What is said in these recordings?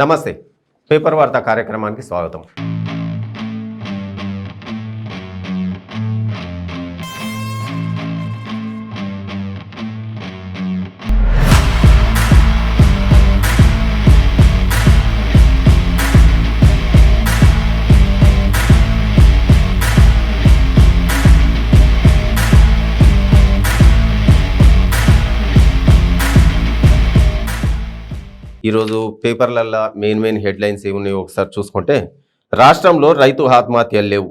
నమస్తే. పేపర్ వార్తా కార్యక్రమానికి స్వాగతం. ఈరోజు పేపర్లల్లో మెయిన్ హెడ్లైన్స్ ఏమున్నాయో ఒకసారి చూసుకుంటే, రాష్ట్రంలో రైతు ఆత్మహత్యలు లేవు.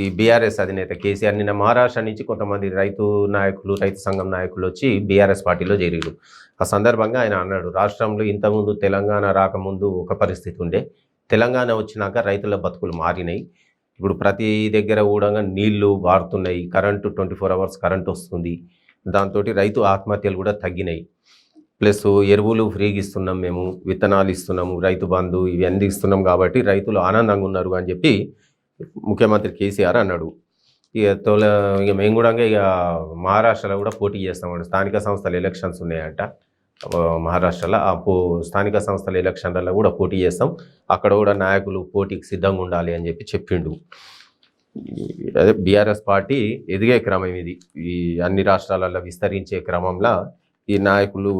ఈ బీఆర్ఎస్ అధినేత కేసీఆర్ నిన్న మహారాష్ట్ర నుంచి కొంతమంది రైతు నాయకులు, రైతు సంఘం నాయకులు వచ్చి బీఆర్ఎస్ పార్టీలో చేరారు. ఆ సందర్భంగా ఆయన అన్నాడు, రాష్ట్రంలో ఇంతకుముందు తెలంగాణ రాకముందు ఒక పరిస్థితి ఉండే, తెలంగాణ వచ్చినాక రైతుల బతుకులు మారినాయి. ఇప్పుడు ప్రతి దగ్గర కూడా నీళ్లు వారుతున్నాయి, కరెంటు 24 hours కరెంటు వస్తుంది. దాంతో రైతు ఆత్మహత్యలు కూడా తగ్గినాయి. ప్లస్ ఎరువులు ఫ్రీగా ఇస్తున్నాం, మేము విత్తనాలు ఇస్తున్నాము, రైతు బంధు ఇవి అన్నీ ఇస్తున్నాం కాబట్టి రైతులు ఆనందంగా ఉన్నారు అని చెప్పి ముఖ్యమంత్రి కేసీఆర్ అన్నాడు. ఇక మేము కూడా ఇక మహారాష్ట్రలో కూడా పోటీ చేస్తామండి. స్థానిక సంస్థల ఎలక్షన్స్ ఉన్నాయంట మహారాష్ట్రలో. ఆ స్థానిక సంస్థల ఎలక్షన్లలో కూడా పోటీ చేస్తాం, అక్కడ కూడా నాయకులు పోటీకి సిద్ధంగా ఉండాలి అని చెప్పి చెప్పిండు. అదే బీఆర్ఎస్ పార్టీ ఎదిగే క్రమం ఇది. ఈ అన్ని రాష్ట్రాలలో విస్తరించే క్రమంలో ఈ నాయకులు,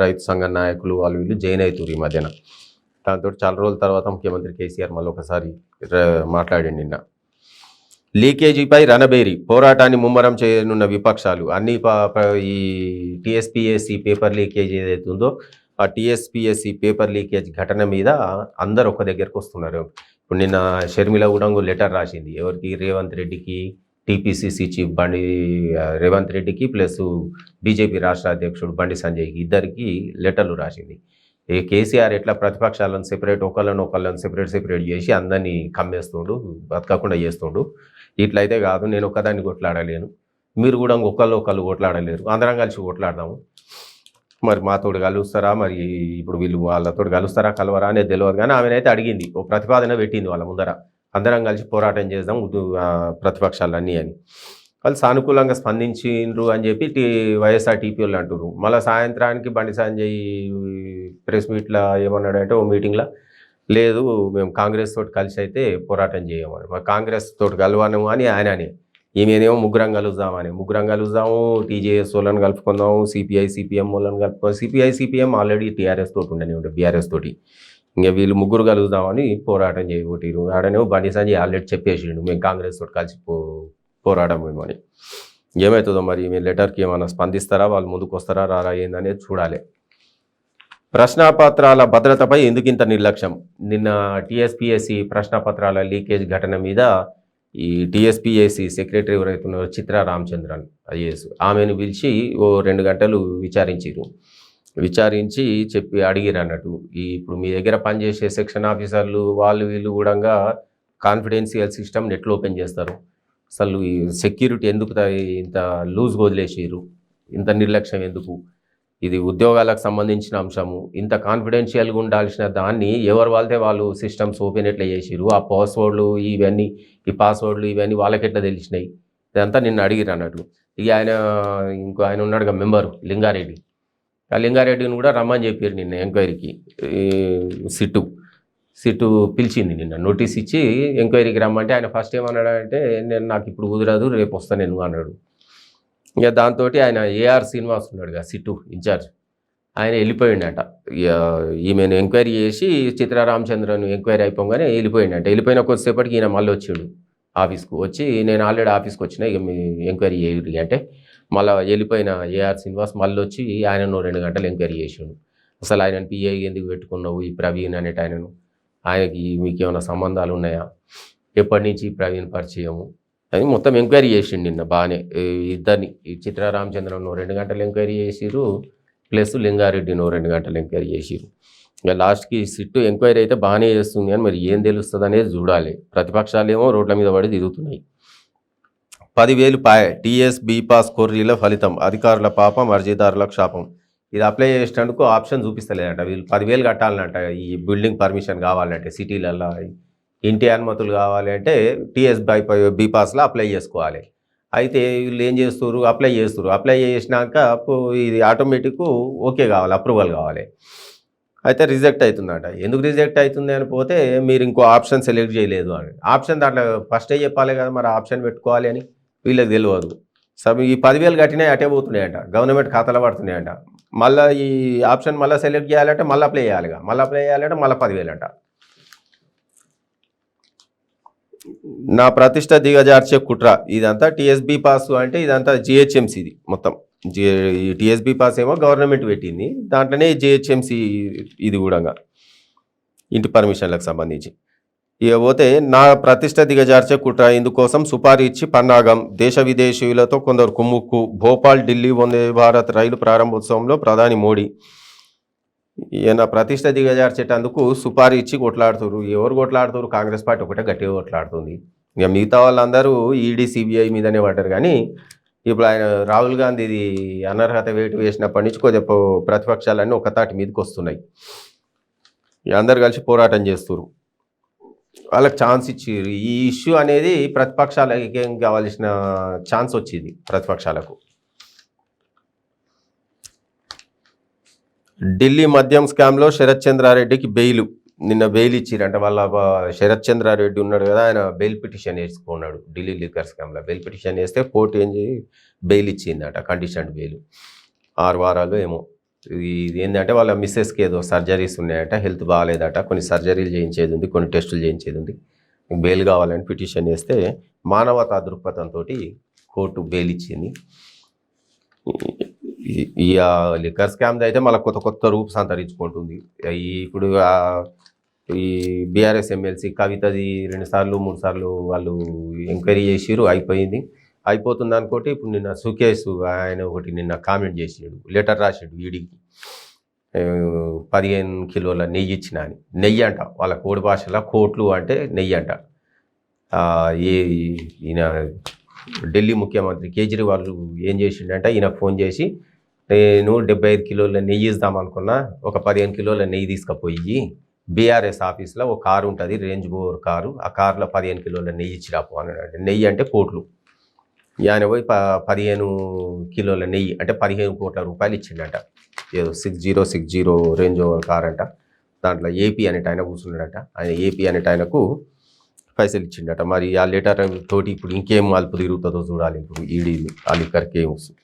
రైతు సంఘ నాయకులు వాళ్ళు వీళ్ళు జైన్ అవుతారు ఈ మధ్యన. దాంతో చాలా రోజుల తర్వాత ముఖ్యమంత్రి కేసీఆర్ మళ్ళీ ఒకసారి మాట్లాడి నిన్న లీకేజీపై రణబేరి పోరాటాన్ని ముమ్మరం చేయనున్న విపక్షాలు. అన్ని ఈ టీఎస్పీఎస్సీ పేపర్ లీకేజ్ ఏదైతే ఉందో ఆ టీఎస్పీఎస్సీ పేపర్ లీకేజ్ ఘటన మీద అందరు ఒక దగ్గరకు వస్తున్నారు. ఇప్పుడు నిన్న షర్మిల కూడా లెటర్ రాసింది. ఎవరికి? రేవంత్ రెడ్డికి, టీపీసీసీ చీఫ్ రేవంత్ రెడ్డికి ప్లస్ బీజేపీ రాష్ట్ర అధ్యక్షుడు బండి సంజయ్కి, ఇద్దరికి లెటర్లు రాసింది. కేసీఆర్ ఎట్లా ప్రతిపక్షాలను సెపరేట్ ఒకళ్ళని సెపరేట్ చేసి అందరినీ కమ్మేస్తుండు, బతకకుండా చేస్తుండు. ఇట్లయితే కాదు, నేను ఒక్కదాన్ని కొట్లాడలేను, మీరు కూడా ఒకళ్ళు కొట్లాడలేరు, అందరం కలిసి కొట్లాడదాము. మరి మాతోడు కలుస్తారా, మరి ఇప్పుడు వీళ్ళు వాళ్ళతోటి కలుస్తారా కలవరా అనేది తెలియదు. కానీ ఆమెనైతే అడిగింది, ఓ ప్రతిపాదన పెట్టింది వాళ్ళ ముందర, అందరం కలిసి పోరాటం చేద్దాం ప్రతిపక్షాలన్నీ అని. వాళ్ళు సానుకూలంగా స్పందించిండ్రు అని చెప్పి వైఎస్ఆర్టీపీ వాళ్ళు అంటున్నారు. మళ్ళీ సాయంత్రానికి బండి సంజయ్ ప్రెస్ మీట్లో ఏమన్నాడంటే, ఓ మీటింగ్లో, లేదు మేము కాంగ్రెస్ తోటి కలిసి అయితే పోరాటం చేయమని, మరి కాంగ్రెస్ తోటి కలవను అని ఆయన అని, ఈమెనేమో ముగ్గురం కలుద్దాము, టీజేఎస్ వాళ్ళని కలుపుకుందాము, సిపిఐ సిపిఎం వాళ్ళని కలుపుకుందాం. సిపిఐ సిపిఎం ఆల్రెడీ టీఆర్ఎస్ తోటి ఉండని ఉండే, బీఆర్ఎస్ తోటి. ఇంకా వీళ్ళు ముగ్గురు కలుగుదామని పోరాటం చేయబోటిరు. ఆడనేమో బండి సంజయ్ ఆల్రెడీ చెప్పేసిండు, మేము కాంగ్రెస్ తోటి కలిసి పోరాడమేమో అని. ఏమవుతుందో మరి, మీ లెటర్కి ఏమైనా స్పందిస్తారా, వాళ్ళు ముందుకు వస్తారా రారా ఏందనేది చూడాలి. ప్రశ్నపత్రాల భద్రతపై ఎందుకింత నిర్లక్ష్యం? నిన్న టీఎస్పీఎస్సీ ప్రశ్నపత్రాల లీకేజ్ ఘటన మీద ఈ టీఎస్పీఎస్సీ సెక్రటరీ ఎవరైతున్నారో చిత్రా రామచంద్రన్ ఐఏఎస్, ఆమెను పిలిచి ఓ 2 గంటలు విచారించి చెప్పి అడిగిరు అన్నట్టు. ఇప్పుడు మీ దగ్గర పనిచేసే సెక్షన్ ఆఫీసర్లు వాళ్ళు వీళ్ళు కూడా కాన్ఫిడెన్షియల్ సిస్టమ్ నెట్లో ఓపెన్ చేస్తారు, అసలు ఈ సెక్యూరిటీ ఎందుకు ఇంత లూజ్గా వదిలేసారు, ఇంత నిర్లక్ష్యం ఎందుకు? ఇది ఉద్యోగాలకు సంబంధించిన అంశము, ఇంత కాన్ఫిడెన్షియల్గా ఉండాల్సిన దాన్ని ఎవరు వాళ్ళతే వాళ్ళు సిస్టమ్స్ ఓపెన్ ఎట్లా చేసారు, ఆ పాస్వర్డ్లు ఈ పాస్వర్డ్లు ఇవన్నీ వాళ్ళకి ఎట్లా తెలిసినాయి, ఇదంతా నిన్న అడిగిరు అన్నట్టు. ఇక ఆయన ఉన్నాడుగా మెంబరు లింగారెడ్డి, ఆ లింగారెడ్డిని కూడా రమ్మని చెప్పారు నిన్న ఎంక్వైరీకి. సిట్టు పిలిచింది నిన్న, నోటీస్ ఇచ్చి ఎంక్వైరీకి రమ్మంటే ఆయన ఫస్ట్ ఏమన్నాడంటే, నాకు ఇప్పుడు కుదరదు, రేపు వస్తాను నేను అన్నాడు. ఇక దాంతో ఆయన ఏఆర్ శ్రీనివాస్ ఉన్నాడుగా సిట్టు ఇన్ఛార్జ్, ఆయన వెళ్ళిపోయిండట. ఈమెను ఎంక్వైరీ చేసి చిత్రా రామచంద్రన్ ఎంక్వైరీ అయిపోగానే వెళ్ళిపోయిండట. వెళ్ళిపోయిన కొద్దిసేపటికి ఈయన మళ్ళీ వచ్చాడు ఆఫీస్కు. వచ్చి నేను ఆల్రెడీ ఆఫీస్కి వచ్చిన, ఇక మీ ఎంక్వైరీ చేయరు అంటే, మళ్ళీ వెళ్ళిపోయిన ఏఆర్ శ్రీనివాస్ మళ్ళీ వచ్చి ఆయనను 2 గంటలు ఎంక్వైరీ చేసాడు. అసలు ఆయనను పిఐ ఎందుకు పెట్టుకున్నావు, ఈ ప్రవీణ్ అనేట ఆయనకి మీకు ఏమైనా సంబంధాలు ఉన్నాయా, ఎప్పటి నుంచి ప్రవీణ్ పరిచయము అని మొత్తం ఎంక్వైరీ చేసిండు నిన్న బాగానే. ఇద్దరిని, ఈ చిత్రా రామచంద్రను 2 గంటలు ఎంక్వైరీ చేసిరు, ప్లస్ లింగారెడ్డిని 2 గంటలు ఎంక్వైరీ చేసిరు. ఇక లాస్ట్కి సిట్టు ఎంక్వైరీ అయితే బాగానే చేస్తుంది, కానీ మరి ఏం తెలుస్తుంది అనేది చూడాలి. ప్రతిపక్షాలు ఏమో రోడ్ల మీద పడి తిరుగుతున్నాయి. 10,000 టీఎస్ బీపాస్ కొర్రీల ఫలితం, అధికారుల పాపం, అర్జీదారులకు శాపం. ఇది అప్లై చేసేటందుకు ఆప్షన్ చూపిస్తలేదంట. వీళ్ళు 10,000 కట్టాలంట. ఈ బిల్డింగ్ పర్మిషన్ కావాలంటే, సిటీలలో ఇంటి అనుమతులు కావాలి అంటే టీఎస్ బీపాస్లో అప్లై చేసుకోవాలి. అయితే వీళ్ళు ఏం చేస్తారు, అప్లై చేసినాక ఇది ఆటోమేటిక్ ఓకే కావాలి, అప్రూవల్ కావాలి. అయితే రిజెక్ట్ అవుతుందట. ఎందుకు రిజెక్ట్ అవుతుంది అని పోతే మీరు ఇంకో ఆప్షన్ సెలెక్ట్ చేయలేదు అని. ఆప్షన్ దాంట్లో ఫస్టే చెప్పాలి కదా! మరి ఆప్షన్ పెట్టుకోవాలి అని వీళ్ళకి తెలవదు. ఈ 10,000 కట్టినయి అటే పోతున్నాయంట. గవర్నమెంట్ ఖాతాలో పడుతున్నాయంట. మళ్ళా ఈ ఆప్షన్ మళ్ళా సెలెక్ట్ చేయాలంటే మళ్ళీ అప్లై చేయాలిగా. మళ్ళీ అప్లై చేయాలంటే మళ్ళీ 10,000 అంట. నా ప్రతిష్ట దిగజార్చే కుట్ర ఇదంతా టీఎస్బీ పాస్ అంటే ఇదంతా జిహెచ్ఎంసీది మొత్తం. ఈ టీఎస్బీ పాస్ ఏమో గవర్నమెంట్ పెట్టింది, దాంట్లోనే జిహెచ్ఎంసీ ఇది కూడా ఇంటి పర్మిషన్లకు సంబంధించి. ఇక పోతే నా ప్రతిష్ట దిగజార్చే కుట్ర ఇందుకోసం సుపారీ ఇచ్చి పన్నాగం. దేశ విదేశీయులతో కొందరు కుమ్ముక్కు. భోపాల్ ఢిల్లీ వందే భారత్ రైలు ప్రారంభోత్సవంలో ప్రధాని మోడీ. ఈయన ప్రతిష్ట దిగజార్చేటందుకు సుపారీ ఇచ్చి కొట్లాడుతున్నారు. ఎవరు కొట్లాడుతున్నారు? కాంగ్రెస్ పార్టీ ఒకటే గట్టిగా కొట్లాడుతుంది. ఇక మిగతా వాళ్ళందరూ ఈడీ సిబిఐ మీదనే పడ్డారు. కానీ ఇప్పుడు ఆయన రాహుల్ గాంధీది అనర్హత వేటు వేసినప్పటి నుంచి కొద్దిగా ప్రతిపక్షాలన్నీ ఒక తాటి మీదకి వస్తున్నాయి. అందరు కలిసి పోరాటం చేస్తున్నారు. వాళ్ళకి ఛాన్స్ ఇచ్చారు. ఈ ఇష్యూ అనేది ప్రతిపక్షాలకి ఏం కావాల్సిన ఛాన్స్ వచ్చింది ప్రతిపక్షాలకు. ఢిల్లీ మద్యం స్కామ్లో శరత్ చంద్రారెడ్డికి బెయిల్. నిన్న బెయిల్ ఇచ్చిరంట. వాళ్ళ శరత్ చంద్రారెడ్డి ఉన్నాడు కదా, ఆయన బెయిల్ పిటిషన్ వేసుకున్నాడు. ఢిల్లీ లిక్కర్ స్కామ్లో బెయిల్ పిటిషన్ వేస్తే కోర్టు ఏం చేసి బెయిల్ ఇచ్చిందట. కండిషన్డ్ బెయిల్ 6 వారాలు ఏమో. ఇది ఏంటంటే వాళ్ళ మిస్సెస్కి ఏదో సర్జరీస్ ఉన్నాయట, హెల్త్ బాగాలేదట, కొన్ని సర్జరీలు చేయించేది ఉంది, కొన్ని టెస్టులు చేయించేది ఉంది. బెయిల్ కావాలని పిటిషన్ వేస్తే మానవతా దృక్పథంతో కోర్టు బెయిల్ ఇచ్చింది. ఈ లిక్కర్ స్కామ్ది అయితే మళ్ళీ కొత్త కొత్త రూపు సంతరించుకుంటుంది. ఇప్పుడు ఈ బీఆర్ఎస్ ఎమ్మెల్సీ కవితది 2 సార్లు 3 సార్లు వాళ్ళు ఎంక్వైరీ చేసిరు, అయిపోయింది. అయిపోతుంది అనుకోటి ఇప్పుడు నిన్న సుకేష్ ఆయన ఒకటి నిన్న కామెంట్ చేసాడు, లెటర్ రాసాడు ఈడీకి. 15 కిలోల నెయ్యి ఇచ్చిన అని. నెయ్యి అంట వాళ్ళ కోడి భాషలో, కోట్లు అంటే నెయ్యి అంట. ఈయన ఢిల్లీ ముఖ్యమంత్రి కేజ్రీవాల్ ఏం చేసిండంటే ఈయనకు ఫోన్ చేసి, నేను 75 కిలోల నెయ్యి ఇద్దామనుకున్నా, ఒక 15 కిలోల నెయ్యి తీసుకుపోయి బీఆర్ఎస్ ఆఫీస్లో ఒక కారు ఉంటుంది, రేంజ్ రోవర్ కారు, ఆ కారులో 15 కిలోల నెయ్యి ఇచ్చిరాపు అన్నాడు. నెయ్యి అంటే కోట్లు. ఆయన పోయి 15 కిలోల నెయ్యి అంటే 15 కోట్ల రూపాయలు ఇచ్చిండట. ఏదో 6060 రేంజ్ రోవర్ కార్ అంట. దాంట్లో ఏపీ అనేట ఆయన కూర్చున్నాడట. ఆయన ఏపీ అనేట ఆయనకు పైసలు ఇచ్చిండట. మరి ఆ లెటర్ తోటి ఇప్పుడు ఇంకేం అల్పు తిరుగుతుందో చూడాలి. ఇప్పుడు ఈడీ ఆ లిక్కర్కి ఏం వస్తుంది.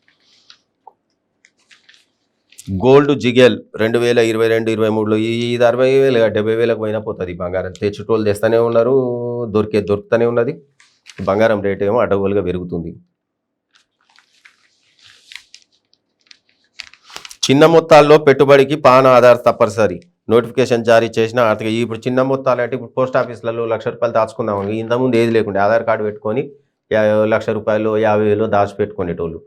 గోల్డ్ జిగెల్ 2022-23లో ఇది 60,000 70,000 పోయినా పోతుంది. బంగారం తెచ్చుటోళ్ళు తెస్తూనే ఉన్నారు, దొరుకుతూనే ఉన్నది. బంగారం రేట్ ఏమో అడ్డగోలుగా పెరుగుతుంది. చిన్న మొత్తాల్లో పెట్టుబడికి పాన్ ఆధార్ తప్పనిసరి. నోటిఫికేషన్ జారీ చేసిన ఆర్థిక ఇప్పుడు చిన్న మొత్తాలు అంటే ఇప్పుడు పోస్ట్ ఆఫీసులలో ₹1,00,000 దాచుకుందాం. ఇంతకుముందు ఏది లేకుండా ఆధార్ కార్డు పెట్టుకొని ₹1,00,000 50,000 దాచిపెట్టుకునేటోళ్ళు.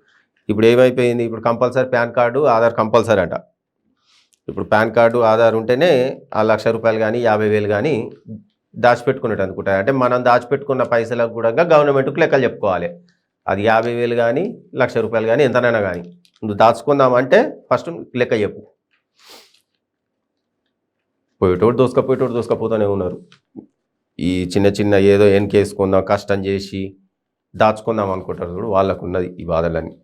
ఇప్పుడు ఏమైపోయింది? ఇప్పుడు compulsory pan card Aadhaar compulsory అంట. ఇప్పుడు పాన్ కార్డు ఆధార్ ఉంటేనే ఆ ₹1,00,000 కానీ 50,000 కానీ దాచిపెట్టుకున్నట్టు అనుకుంటా. అంటే మనం దాచిపెట్టుకున్న పైసలకు కూడా గవర్నమెంట్కి లెక్కలు చెప్పుకోవాలి. అది 50,000 కానీ ₹1,00,000 కానీ ఎంతనైనా కానీ నువ్వు దాచుకుందామంటే ఫస్ట్ లెక్క చెప్పు. పోయేటోడు దోసుకపోతూనే ఉన్నారు. ఈ చిన్న చిన్న ఏదో ఎన్కేసుకుందాం కష్టం చేసి దాచుకుందాం అనుకుంటారు చూడు, వాళ్ళకు ఉన్నది ఈ బాధలన్నీ.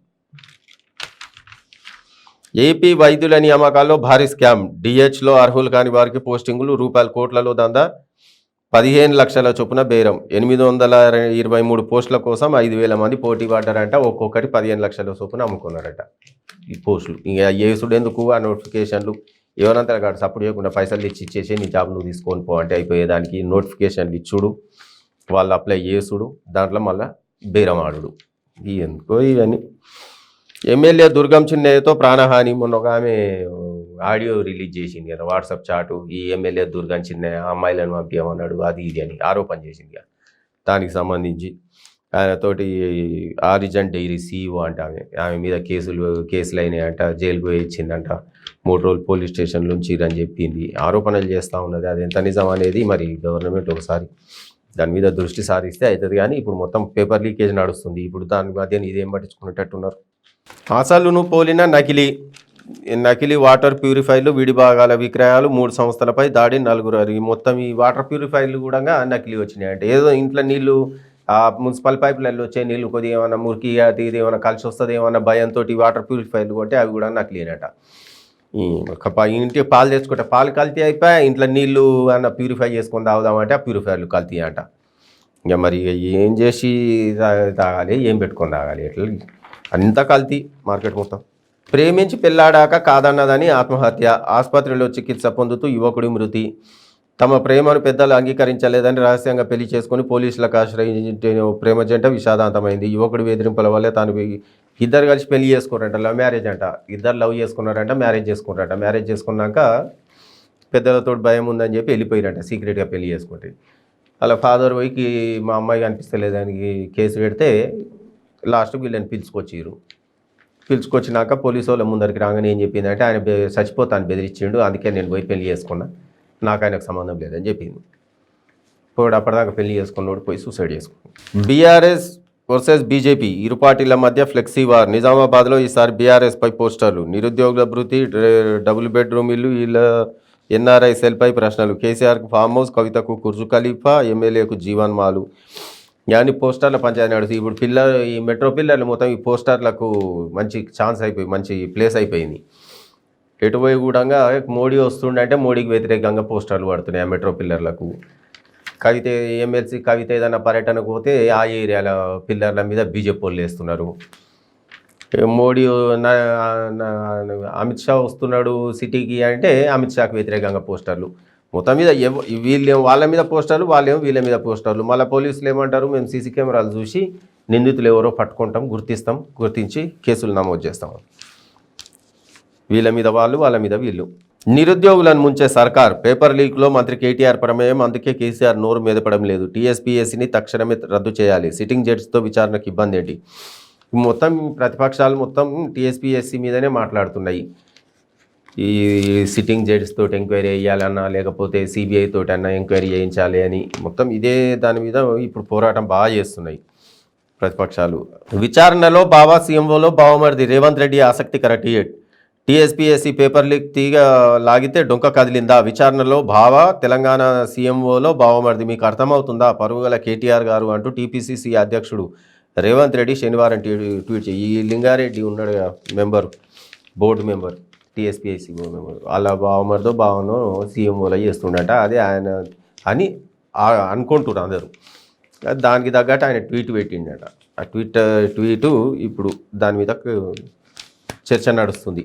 ఏపీ వైద్యుల నియామకాల్లో భారీ స్కామ్. డిహెచ్లో అర్హులు కాని వారికి పోస్టింగులు ₹కోట్లలో దందా. 15 లక్షల చొప్పున బేరం. 823 పోస్టుల కోసం 5,000 మంది పోటీ పడ్డారంట. ఒక్కొక్కటి 15 లక్షల చొప్పున అమ్ముకున్నారట ఈ పోస్టులు. ఇంకా ఏసుడు ఎందుకు ఆ నోటిఫికేషన్లు? ఎవరంతా కాదు సపోర్ట్ చేయకుండా పైసలు తెచ్చి ఇచ్చేసి నీ జాబ్ నువ్వు తీసుకొని పో అంటే అయిపోయేదానికి నోటిఫికేషన్లు ఇచ్చుడు, వాళ్ళు అప్లై చేసుడు, దాంట్లో మళ్ళీ బేరం ఆడుడు. ఎందుకో ఇవన్నీ. ఎమ్మెల్యే దుర్గం చిన్నయ్యతో ప్రాణహాని. మొన్న ఒక ఆమె ఆడియో రిలీజ్ చేసింది కదా వాట్సాప్ చాటు. ఈ ఎమ్మెల్యే దుర్గం చిన్నయ్య అమ్మాయిలను పంపించమన్నాడు, అది ఇది అని ఆరోపణ చేసింది కదా. దానికి సంబంధించి ఆయనతోటి ఆరిజన్ డైరీ CEO అంట ఆమె మీద కేసులు అయినాయంట, జైలుకు పోయి ఇచ్చిందంట, 3 రోజులు పోలీస్ స్టేషన్లో ఉంచిరని చెప్పింది. ఆరోపణలు చేస్తూ ఉన్నది. అది ఎంత నిజం అనేది మరి గవర్నమెంట్ ఒకసారి దాని మీద దృష్టి సారిస్తే అవుతుంది. కానీ ఇప్పుడు మొత్తం పేపర్ లీకేజ్ నడుస్తుంది. ఇప్పుడు దాని మధ్య ఇదేం పట్టించుకునేటట్టున్నారు. అసలును పోలిన నకిలీ వాటర్ ప్యూరిఫైర్లు విడిభాగాల విక్రయాలు. 3 సంస్థలపై దాడి, 4 మొత్తం ఈ వాటర్ ప్యూరిఫైర్లు కూడా నకిలీ వచ్చినాయి. అంటే ఏదో ఇంట్లో నీళ్లు మున్సిపల్ పైపులలో వచ్చే నీళ్ళు కొద్దిగా ఏమైనా మురికి అది ఇది ఏమైనా కలిసి వస్తుంది ఏమన్నా భయంతో వాటర్ ప్యూరిఫైర్లు కొంటే అవి కూడా నకిలీనట. ఇంటికి పాలు తెచ్చుకుంటే పాలు కల్తీ అయిపోయి ఇంట్లో నీళ్ళు అన్న ప్యూరిఫై చేసుకొని తాగుదామంటే ఆ ప్యూరిఫైర్లు కల్తీ అంట. ఇక మరి ఏం చేసి తాగాలి, ఏం పెట్టుకొని తాగాలి, ఎట్లా అంతా కల్తీ మార్కెట్ మొత్తం. ప్రేమించి పెళ్లాడాక కాదన్నదని ఆత్మహత్య, ఆసుపత్రిలో చికిత్స పొందుతూ యువకుడి మృతి. తమ ప్రేమను పెద్దలు అంగీకరించలేదని రహస్యంగా పెళ్లి చేసుకుని పోలీసులకు ఆశ్రయించే ప్రేమ జంట విషాదాంతమైంది. యువకుడి బెదిరింపుల వల్లే తాను ఇద్దరు కలిసి పెళ్లి చేసుకున్నారంట, లవ్ మ్యారేజ్ అంట. ఇద్దరు లవ్ చేసుకున్నారంట, మ్యారేజ్ చేసుకున్నారంట. మ్యారేజ్ చేసుకున్నాక పెద్దలతో భయం ఉందని చెప్పి వెళ్ళిపోయారంట సీక్రెట్గా పెళ్లి చేసుకుంటే. అలా ఫాదర్ పోయి మా అమ్మాయి కనిపిస్తలేదానికి కేసు పెడితే లాస్ట్కి వీళ్ళని పిలుచుకొచ్చినాక పోలీసు వాళ్ళ ముందరికి రాగానే ఏం చెప్పిందంటే ఆయన చచ్చిపోతాను బెదిరించిండు, అందుకే నేను పోయి పెళ్లి చేసుకున్నా, నాకు ఆయనకు సంబంధం లేదని చెప్పింది. పోడు అప్పటిదాకా పెళ్లి చేసుకున్నాడు పోయి సూసైడ్ చేసుకున్నాడు. బీఆర్ఎస్ వర్సెస్ బీజేపీ ఇరు పార్టీల మధ్య ఫ్లెక్సీ వార్. నిజామాబాద్లో ఈసారి బీఆర్ఎస్పై పోస్టర్లు. నిరుద్యోగుల భృతి, డబుల్ బెడ్రూమ్ ఇల్లు, వీళ్ళ ఎన్ఆర్ఐ సెల్పై ప్రశ్నలు. కేసీఆర్కు ఫామ్ హౌస్, కవితకు కుర్జు ఖలీఫా, ఎమ్మెల్యేకు జీవన్ మాలు. కానీ పోస్టర్ల పంచాయతీ నడుస్తుంది ఇప్పుడు. ఈ మెట్రో పిల్లర్లు మొత్తం ఈ పోస్టర్లకు మంచి ఛాన్స్ అయిపోయి మంచి ప్లేస్ అయిపోయింది. ఎటుపోయి కూడా మోడీ వస్తుండంటే మోడీకి వ్యతిరేకంగా పోస్టర్లు పడుతున్నాయి ఆ మెట్రో పిల్లర్లకు. కవిత ఎమ్మెల్సీ కవిత ఏదైనా పర్యటనకు పోతే ఆ ఏరియాల పిల్లర్ల మీద బీజేపీ వాళ్ళు వేస్తున్నారు. మోడీ అమిత్ షా వస్తున్నాడు సిటీకి అంటే అమిత్ షాకి వ్యతిరేకంగా పోస్టర్లు. మొత్తం మీద వీళ్ళు వాళ్ళ మీద పోస్టర్లు, వాళ్ళేమో వీళ్ళ మీద పోస్టర్లు. మళ్ళీ పోలీసులు ఏమంటారు, మేము సీసీ కెమెరాలు చూసి నిందితులు ఎవరో పట్టుకుంటాం, గుర్తించి కేసులు నమోదు చేస్తాం. వీళ్ళ మీద వాళ్ళు, వాళ్ళ మీద వీళ్ళు. నిరుద్యోగులను ముంచే సర్కార్. పేపర్ లీక్లో మంత్రి కేటీఆర్ ప్రమేయం, అందుకే కేసీఆర్ నోరు మెదపడం లేదు. టీఎస్పీఎస్సీని తక్షణమే రద్దు చేయాలి. సిట్టింగ్ జడ్జితో విచారణకు ఇబ్బంది ఏంటి? మొత్తం ప్రతిపక్షాలు మొత్తం టీఎస్పీఎస్సీ మీదనే మాట్లాడుతున్నాయి. ఈ సిట్టింగ్ జడ్జితో ఎంక్వైరీ చేయాలన్నా లేకపోతే సిబిఐ తోటన్నా ఎంక్వైరీ చేయించాలి అని మొత్తం ఇదే దాని మీద ఇప్పుడు పోరాటం బాగా చేస్తున్నాయి ప్రతిపక్షాలు. విచారణలో బావా, సీఎంఓలో బావమరిది. రేవంత్ రెడ్డి ఆసక్తికర టీఎడ్. టీఎస్పీఎస్సీ పేపర్ లీక్ తీగ లాగితే డొంక కదిలిందా? విచారణలో బావ, తెలంగాణ సీఎంఓలో బావమరిది. మీకు అర్థమవుతుందా? పరుగుల కేటీఆర్ గారు అంటూ టీపీసీసీ అధ్యక్షుడు రేవంత్ రెడ్డి శనివారం ట్వీట్ చేయి. ఈ లింగారెడ్డి ఉన్నాడు member, board member, TSPSC board member, వాళ్ళ బావమరిదో బావనో సీఎంఓలో చేస్తుండట. అదే ఆయన అని అనుకుంటున్నారు అందరూ. దానికి తగ్గట్టు ఆయన ట్వీట్ పెట్టిండట. ఆ ట్వీటు ఇప్పుడు దాని మీద చర్చ నడుస్తుంది.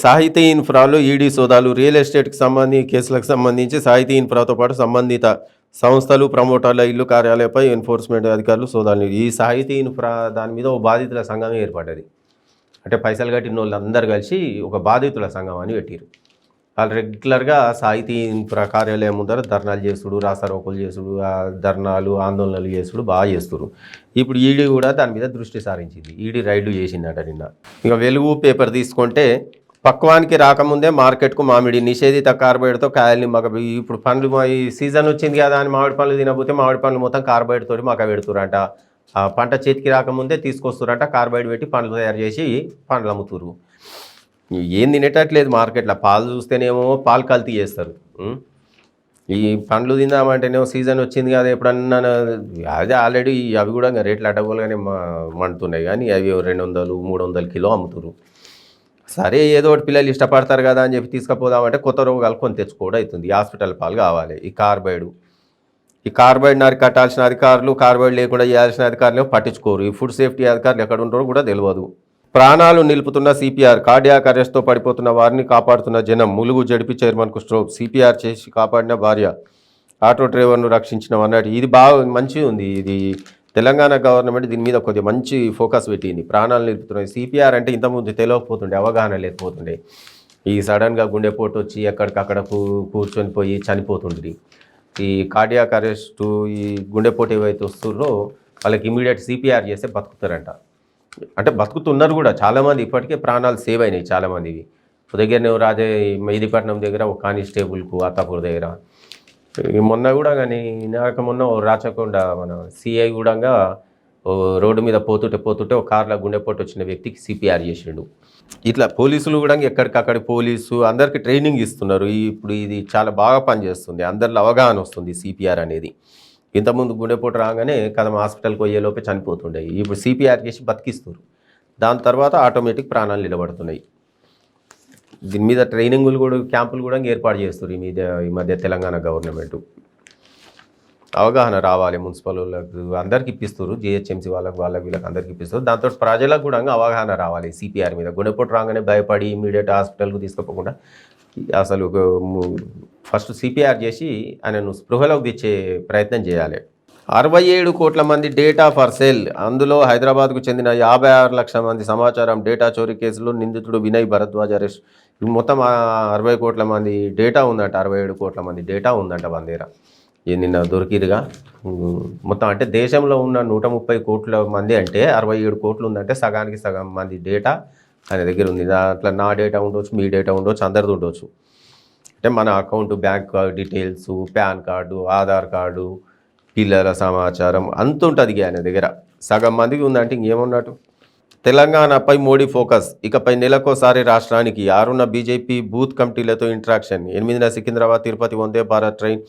సాహితీ ఇన్ఫ్రాలో ఈడీ సోదాలు. రియల్ ఎస్టేట్కి కేసులకు సంబంధించి సాహితీ ఇన్ఫ్రాతో పాటు సంబంధిత సంస్థలు, ప్రమోటర్ల ఇల్లు, కార్యాలయంపై ఎన్ఫోర్స్మెంట్ అధికారులు సోదాలు. ఈ సాహితీ ఇన్ఫ్రా దాని మీద ఓ బాధితుల సంఘం ఏర్పడ్డది. అంటే పైసలు కట్టిన వాళ్ళు అందరు కలిసి ఒక బాధితుల సంఘం అని పెట్టారు. వాళ్ళు రెగ్యులర్గా సాహితీ ఇన్ఫ్రా కార్యాలయం ముందర ధర్నాలు చేసుడు, రాస్తారోకోలు చేసుడు, ధర్నాలు, ఆందోళనలు చేసుడు బాగా చేస్తారు. ఇప్పుడు ఈడీ కూడా దాని మీద దృష్టి సారించింది. ఈడీ రైడ్లు చేసిందట నిన్న. ఇక వెలుగు పేపర్ తీసుకుంటే పక్వానికి రాకముందే మార్కెట్కు మామిడి. నిషేధిత కార్బైడ్తో కాయల్ని ఇప్పుడు పండ్లు ఈ సీజన్ వచ్చింది కదా అని మామిడి పండ్లు తినకపోతే మామిడి పండ్లు మొత్తం కార్బైడ్ తోటి మక పెడుతురంట. ఆ పంట చేతికి రాకముందే తీసుకొస్తురంట, కార్బైడ్ పెట్టి పండ్లు తయారు చేసి పండ్లు అమ్ముతురు. ఏం తినేటట్లేదు మార్కెట్లో. పాలు చూస్తేనేమో పాలు కల్తీ చేస్తారు. ఈ పండ్లు తిందామంటేనేమో సీజన్ వచ్చింది కదా ఎప్పుడన్నా అదే ఆల్రెడీ అవి కూడా రేట్లు అడ్డగోలుగానే మండుతున్నాయి. కానీ అవి 200-300 కిలో అమ్ముతురు. సరే ఏదో ఒకటి పిల్లలు ఇష్టపడతారు కదా అని చెప్పి తీసుకుపోదామంటే కొత్త రోగాలు కొని తెచ్చుకోవడం అవుతుంది. హాస్పిటల్ పాలు కావాలి. ఈ కార్బైడ్ని అరికట్టాల్సిన అధికారులు, కార్బైడ్ లేకుండా చేయాల్సిన అధికారులు పట్టించుకోరు. ఈ ఫుడ్ సేఫ్టీ అధికారులు ఎక్కడ ఉంటారో కూడా తెలియదు. ప్రాణాలు నిలుపుతున్న సిపిఆర్. కార్డియాక్ అరెస్ట్తో పడిపోతున్న వారిని కాపాడుతున్న జనం. ములుగు జడ్పీ చైర్మన్కు స్ట్రోక్. సిపిఆర్ చేసి కాపాడిన భార్య. ఆటో డ్రైవర్ను రక్షించిన అన్నట్టు. ఇది బాగా మంచిగా ఉంది. ఇది తెలంగాణ గవర్నమెంట్ దీని మీద కొద్దిగా మంచి ఫోకస్ పెట్టింది. ప్రాణాలు నిలుపుతున్నాయి. సిపిఆర్ అంటే ఇంతకుముందు తెలియకపోతుండే, అవగాహన లేకపోతుండే. ఈ సడన్గా గుండెపోటు వచ్చి ఎక్కడికక్కడ కూర్చొని పోయి చనిపోతుండ్రి. ఈ కార్డియాక్ అరెస్టు, ఈ గుండెపోటు ఏవైతే వస్తుందో వాళ్ళకి ఇమీడియట్ సిపిఆర్ చేస్తే బతుకుతారంట. అంటే బతుకుతున్నారు కూడా చాలామంది. ఇప్పటికే ప్రాణాలు సేవ్ అయినాయి చాలామందివి. ఉదయగిరి మెహిదీపట్నం దగ్గర ఒక కానిస్టేబుల్కు, అత్తాపూర్ దగ్గర మొన్న కూడా కానీ మొన్న రాచకొండ మన సిఐ కూడా రోడ్డు మీద పోతుంటే ఒక కార్లో గుండెపోటు వచ్చిన వ్యక్తికి సిపిఆర్ చేసిండు. ఇట్లా పోలీసులు కూడా ఎక్కడికక్కడ పోలీసు అందరికీ ట్రైనింగ్ ఇస్తున్నారు. ఇప్పుడు ఇది చాలా బాగా పనిచేస్తుంది. అందరిలో అవగాహన వస్తుంది సిపిఆర్ అనేది. ఇంతకుముందు గుండెపోటు రాగానే కదం హాస్పిటల్కి పోయేలోపే చనిపోతుండే. ఇప్పుడు సిపిఆర్ చేసి బతికిస్తారు. దాని తర్వాత ఆటోమేటిక్ ప్రాణాలు నిలబడుతున్నాయి. దీని మీద ట్రైనింగులు కూడా క్యాంపులు కూడా ఏర్పాటు చేస్తారు ఈ మధ్య తెలంగాణ గవర్నమెంట్. అవగాహన రావాలి మున్సిపల్ వాళ్ళకు అందరికి ఇప్పిస్తారు, జిహెచ్ఎంసీ వాళ్ళకి వీళ్ళకి అందరికి ఇప్పిస్తారు. దాంతో ప్రజలకు కూడా అవగాహన రావాలి సిపిఆర్ మీద. గుండెపోటు రాగానే భయపడి ఇమీడియట్ హాస్పిటల్కు తీసుకుపోకుండా అసలు ఫస్ట్ సిపిఆర్ చేసి ఆయనను స్పృహలోకి తెచ్చే ప్రయత్నం చేయాలి. 67 కోట్ల మంది డేటా ఫర్ సేల్, అందులో హైదరాబాద్కు చెందిన 56 లక్షల మంది సమాచారం డేటా చోరీ కేసులో నిందితుడు వినయ్ భరద్వాజ్ అరెస్ట్. మొత్తం 60 కోట్ల మంది డేటా ఉందంట, 67 కోట్ల మంది డేటా ఉందంట మన దగ్గర. నిన్న దొరికిరుగా మొత్తం. అంటే దేశంలో ఉన్న 130 కోట్ల మంది అంటే 67 కోట్లు ఉందంటే సగానికి సగం మంది డేటా ఆయన దగ్గర ఉంది. దాంట్లో నా డేటా ఉండొచ్చు, మీ డేటా ఉండొచ్చు, అందరిది ఉండొచ్చు. అంటే మన account, bank details, pan card, Aadhaar card, పిల్లల సమాచారం అంత ఉంటుంది ఆయన దగ్గర. సగం మందికి ఉందంటే ఇంకేమున్నట్టు. తెలంగాణపై మోడీ ఫోకస్, ఇకపై నెలకోసారి రాష్ట్రానికి. 6న బీజేపీ బూత్ కమిటీలతో ఇంటరాక్షన్. 8న సికింద్రాబాద్ తిరుపతి వందే భారత్ ట్రైన్.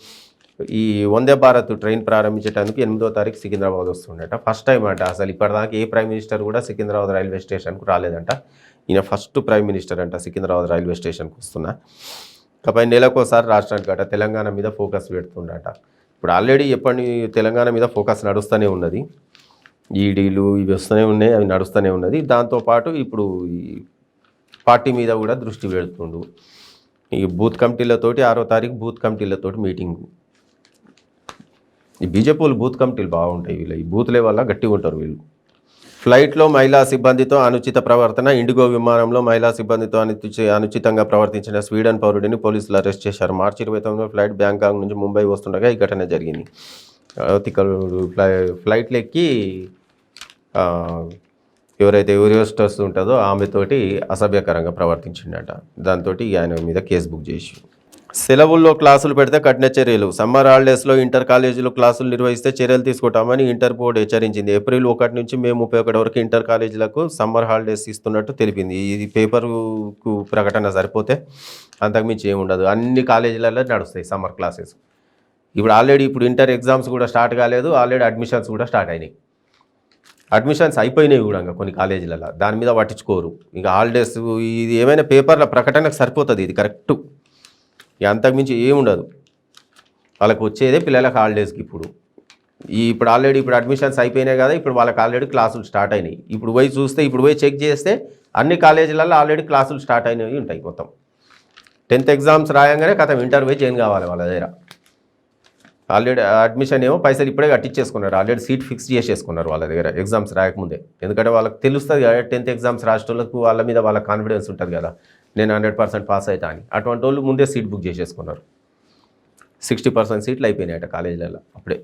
ఈ వందే భారత్ ట్రైన్ ప్రారంభించడానికి 8వ తారీఖు సికింద్రాబాద్ వస్తుండట. ఫస్ట్ టైం అంట. అసలు ఇప్పటిదాకా ఏ ప్రైమ్ మినిస్టర్ కూడా సికింద్రాబాద్ రైల్వే స్టేషన్కు రాలేదంట. ఈయన ఫస్ట్ ప్రైమ్ మినిస్టర్ అంట సికింద్రాబాద్ రైల్వే స్టేషన్కి వస్తున్నా. ఇకపై నెలకోసారి రాష్ట్రానికి అట తెలంగాణ మీద ఫోకస్ పెడుతుండట. ఇప్పుడు ఆల్రెడీ ఎప్పటి తెలంగాణ మీద ఫోకస్ నడుస్తూనే ఉన్నది. ఈడీలు ఇవి వస్తూనే ఉన్నాయి, అవి నడుస్తూనే ఉన్నది. దాంతోపాటు ఇప్పుడు ఈ పార్టీ మీద కూడా దృష్టి పెడుతుండు. ఈ బూత్ కమిటీలతోటి 6వ తారీఖు బూత్ కమిటీలతోటి మీటింగు. ఈ బీజేపీ వాళ్ళు బూత్ కమిటీలు బాగుంటాయి. వీళ్ళు ఈ బూత్లే వల్ల గట్టిగా ఉంటారు వీళ్ళు. ఫ్లైట్లో మహిళా సిబ్బందితో అనుచిత ప్రవర్తన. ఇండిగో విమానంలో మహిళా సిబ్బందితో అనుచితంగా ప్రవర్తించిన స్వీడన్ పౌరుడిని పోలీసులు అరెస్ట్ చేశారు. మార్చి 29 ఫ్లైట్ బ్యాంకాక్ నుంచి ముంబై వస్తుండగా ఈ ఘటన జరిగింది. ఫ్లైట్లు ఎక్కి ఎవరైతే యూరియోస్టర్స్ ఉంటుందో ఆమెతోటి అసభ్యకరంగా ప్రవర్తించిండట. దాంతో ఆయన మీద కేసు బుక్ చేసి. సెలవుల్లో క్లాసులు పెడితే కఠిన చర్యలు. సమ్మర్ హాలిడేస్లో ఇంటర్ కాలేజీలో క్లాసులు నిర్వహిస్తే చర్యలు తీసుకుంటామని ఇంటర్ బోర్డు హెచ్చరించింది. ఏప్రిల్ 1 నుంచి మే 31 వరకు ఇంటర్ కాలేజీలకు సమ్మర్ హాలిడేస్ ఇస్తున్నట్టు తెలిపింది. ఇది పేపర్కు ప్రకటన సరిపోతే అంతకుమించి ఏముండదు. అన్ని కాలేజీలలో నడుస్తాయి సమ్మర్ క్లాసెస్. ఇప్పుడు ఆల్రెడీ ఇంటర్ ఎగ్జామ్స్ కూడా స్టార్ట్ కాలేదు, ఆల్రెడీ అడ్మిషన్స్ కూడా స్టార్ట్ అయినాయి. అడ్మిషన్స్ అయిపోయినాయి కూడా కొన్ని కాలేజీలలో. దాని మీద పట్టించుకోరు. ఇంకా హాలిడేస్ ఇది ఏమైనా పేపర్ల ప్రకటనకు సరిపోతుంది. ఇది కరెక్టు. అంతకుమించి ఏముండదు. వాళ్ళకి వచ్చేదే పిల్లలకు హాలిడేస్కి. ఇప్పుడు ఆల్రెడీ అడ్మిషన్స్ అయిపోయినాయి కదా. ఇప్పుడు వాళ్ళకి ఆల్రెడీ క్లాసులు స్టార్ట్ అయినాయి. ఇప్పుడు పోయి చూస్తే, ఇప్పుడు పోయి చెక్ చేస్తే అన్ని కాలేజీలలో ఆల్రెడీ క్లాసులు స్టార్ట్ అయినవి ఉంటాయి. మొత్తం 10th ఎగ్జామ్స్ రాయంగానే ఇంటర్ పోయి జాయిన్ కావాలి వాళ్ళ దగ్గర. ఆల్రెడీ అడ్మిషన్ ఏమో పైసలు ఇప్పుడే కట్టించేసుకున్నారు. ఆల్రెడీ సీట్ ఫిక్స్ చేసేసుకున్నారు వాళ్ళ దగ్గర ఎగ్జామ్స్ రాయకముందే. ఎందుకంటే వాళ్ళకి తెలుస్తుంది కదా 10th ఎగ్జామ్స్ రాసేటోళ్ళకు వాళ్ళ మీద వాళ్ళ కాన్ఫిడెన్స్ ఉంటుంది కదా, నేను 100% పాస్ అవుతా అని. అటువంటి వాళ్ళు ముందే సీట్ బుక్ చేసేసుకున్నారు. 60% సీట్లు అయిపోయినాయట కాలేజీలలో అప్పుడే.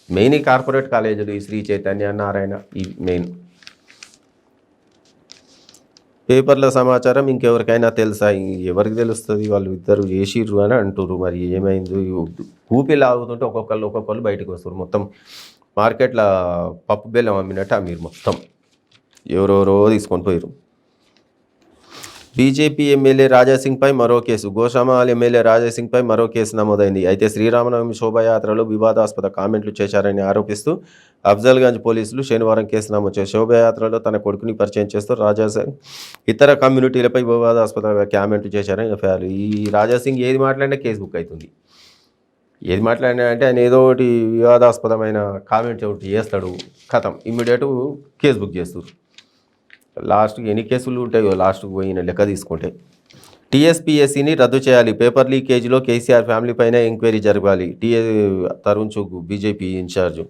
మెయిన్ ఈ కార్పొరేట్ కాలేజీలు, ఈ శ్రీ చైతన్య, నారాయణ, ఈ మెయిన్. పేపర్ల సమాచారం ఇంకెవరికైనా తెలుసా? ఎవరికి తెలుస్తుంది? వాళ్ళు ఇద్దరు చేసిర్రు అని అంటున్నారు. మరి ఏమైంది? ఊపి లాగుతుంటే ఒక్కొక్కరు బయటకు వస్తారు. మొత్తం మార్కెట్లో పప్పు బెల్లం అమ్మినట్టు మీరు మొత్తం ఎవరెవరో తీసుకొని పోయారు. బీజేపీ ఎమ్మెల్యే రాజాసింగ్పై మరో కేసు. గోషామహల్ ఎమ్మెల్యే రాజాసింగ్పై మరో కేసు నమోదైంది. అయితే శ్రీరామనవమి శోభాయాత్రలో వివాదాస్పద కామెంట్లు చేశారని ఆరోపిస్తూ అఫ్జల్గంజ్ పోలీసులు శనివారం కేసు నమోదు చేశారు. శోభాయాత్రలో తన కొడుకుని పరిచయం చేస్తూ రాజాసింగ్ ఇతర కమ్యూనిటీలపై వివాదాస్పద కామెంట్లు చేశారని ఎఫ్ఐఆర్. ఈ రాజాసింగ్ ఏది మాట్లాడినా కేసు బుక్ అవుతుంది. ఏది మాట్లాడినా అంటే ఆయన ఏదో ఒకటి వివాదాస్పదమైన కామెంట్స్ ఒకటి చేస్తాడు, కథం ఇమ్మీడియట్ కేసు బుక్ చేస్తారు. లాస్ట్కి ఎన్ని కేసులు ఉంటాయో లాస్ట్కి పోయిన లెక్క తీసుకుంటే. టీఎస్పీఎస్సీని రద్దు చేయాలి. పేపర్ లీకేజీలో కేసీఆర్ ఫ్యామిలీపైన ఎంక్వైరీ జరగాలి. తరుణ్ చుగ్ బీజేపీ ఇన్ఛార్జ్.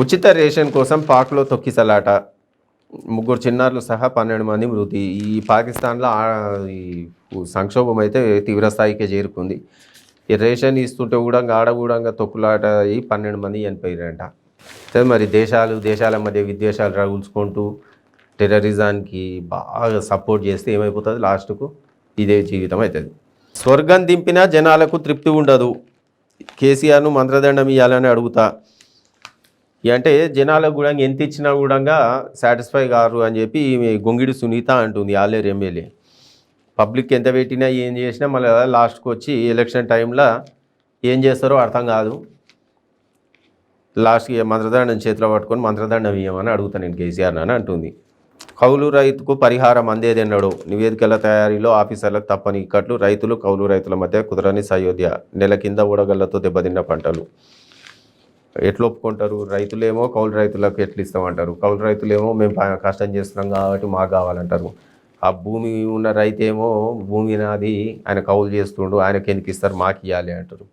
ఉచిత రేషన్ కోసం పాక్లో తొక్కిసలాట. 3 చిన్నారులు సహా 12 మంది మృతి. ఈ పాకిస్తాన్లో ఈ సంక్షోభం అయితే తీవ్రస్థాయికి చేరుకుంది. ఈ రేషన్ ఇస్తుంటే కూడా ఆడగూడంగా తొక్కులాట అయ్యి 12 మంది చనిపోయారంట. మరి దేశాల మధ్య విద్వేషాలు రగుల్చుకుంటూ టెర్రరిజానికి బాగా సపోర్ట్ చేస్తే ఏమైపోతుంది? లాస్ట్కు ఇదే జీవితం అవుతుంది. స్వర్గం దింపినా జనాలకు తృప్తి ఉండదు. కేసీఆర్ను మంత్రదండం ఇవ్వాలని అడుగుతా. అంటే జనాలకు కూడా ఎంత ఇచ్చినా కూడా సాటిస్ఫై కారు అని చెప్పి గొంగిడి సునీత అంటుంది, ఆలేరు ఎమ్మెల్యే. పబ్లిక్ ఎంత పెట్టినా ఏం చేసినా మళ్ళీ లాస్ట్కి వచ్చి ఎలక్షన్ టైంలో ఏం చేస్తారో అర్థం కాదు. లాస్ట్కి మంత్రదండం చేతిలో పట్టుకొని మంత్రదండం ఇవ్వమని అడుగుతాను నేను కేసీఆర్ అని అంటుంది. కౌలు రైతుకు పరిహారం అందేదెన్నడో నివేదికల తయారీలో ఆఫీసర్లకు తప్పని ఇక్కట్లు రైతులు కౌలు రైతుల మధ్య కుదరని సయోధ్య నెల కింద ఊడగళ్లతో దెబ్బతిన్న పంటలు ఎట్లా ఒప్పుకుంటారు? రైతులేమో కౌలు రైతులకు ఎట్లు ఇస్తామంటారు, కౌలు రైతులేమో మేము కష్టం చేస్తున్నాం కాబట్టి మాకు కావాలంటారు. ఆ భూమి ఉన్న రైతేమో భూమి నాది ఆయన కౌలు చేస్తుండు ఆయనకి ఎందుకు ఇస్తారు మాకు ఇవ్వాలి అంటారు.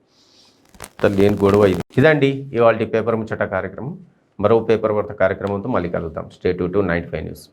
లేని గొడవ ఇది. ఇదండి ఇవాళ పేపర్ ముచ్చట కార్యక్రమం. మరో పేపర్ వార్త కార్యక్రమంతో మళ్ళీ కలుగుతాం. Stay tune to 95 news.